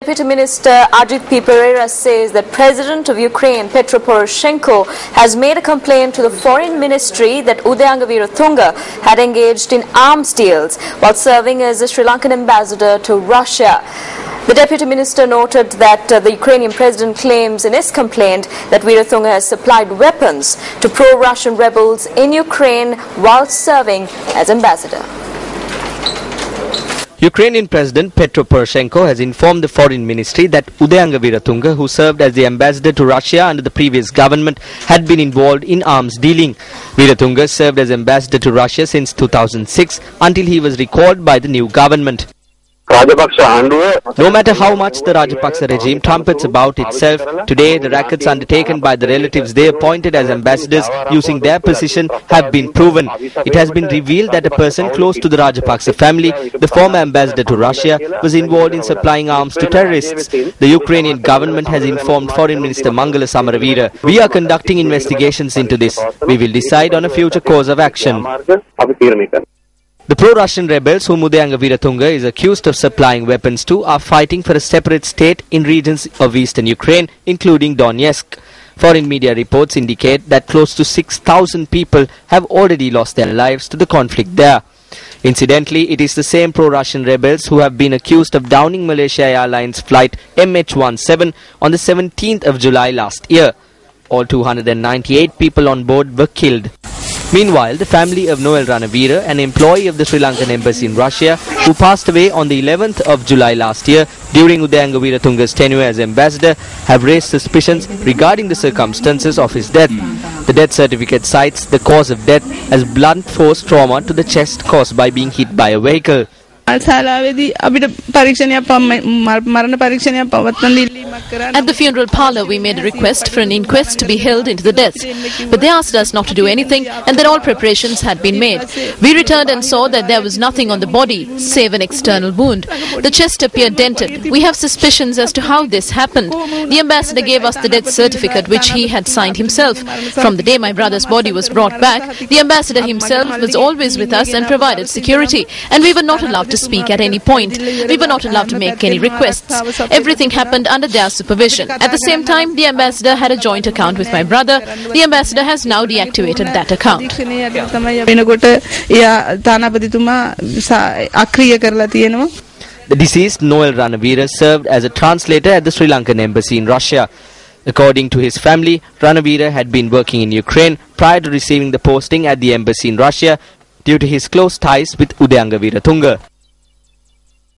Deputy Minister Ajit P. Pereira says that President of Ukraine Petro Poroshenko has made a complaint to the Foreign Ministry that Udayanga Weeratunga had engaged in arms deals while serving as a Sri Lankan ambassador to Russia. The Deputy Minister noted that the Ukrainian President claims in his complaint that Weeratunga has supplied weapons to pro-Russian rebels in Ukraine while serving as ambassador. Ukrainian President Petro Poroshenko has informed the Foreign Ministry that Udayanga Weeratunga, who served as the ambassador to Russia under the previous government, had been involved in arms dealing. Weeratunga served as ambassador to Russia since 2006 until he was recalled by the new government. No matter how much the Rajapaksa regime trumpets about itself, today the rackets undertaken by the relatives they appointed as ambassadors using their position have been proven. It has been revealed that a person close to the Rajapaksa family, the former ambassador to Russia, was involved in supplying arms to terrorists. The Ukrainian government has informed Foreign Minister Mangala Samaraveera. We are conducting investigations into this. We will decide on a future course of action. The pro-Russian rebels whom Udayanga Weeratunga is accused of supplying weapons to are fighting for a separate state in regions of eastern Ukraine, including Donetsk. Foreign media reports indicate that close to 6,000 people have already lost their lives to the conflict there. Incidentally, it is the same pro-Russian rebels who have been accused of downing Malaysia Airlines flight MH17 on the 17th of July last year. All 298 people on board were killed. Meanwhile, the family of Noel Ranavira, an employee of the Sri Lankan embassy in Russia, who passed away on the 11th of July last year during Udayanga Weeratunga's tenure as ambassador, have raised suspicions regarding the circumstances of his death. The death certificate cites the cause of death as blunt force trauma to the chest caused by being hit by a vehicle. At the funeral parlour, we made a request for an inquest to be held into the deaths, but they asked us not to do anything and that all preparations had been made. We returned and saw that there was nothing on the body, save an external wound. The chest appeared dented. We have suspicions as to how this happened. The ambassador gave us the death certificate which he had signed himself. From the day my brother's body was brought back, the ambassador himself was always with us and provided security, and we were not allowed to speak at any point. We were not allowed to make any requests. Everything happened under their supervision. At the same time, the ambassador had a joint account with my brother. The ambassador has now deactivated that account. The deceased Noel Ranavira served as a translator at the Sri Lankan embassy in Russia. According to his family, Ranavira had been working in Ukraine prior to receiving the posting at the embassy in Russia due to his close ties with Udayanga Weeratunga.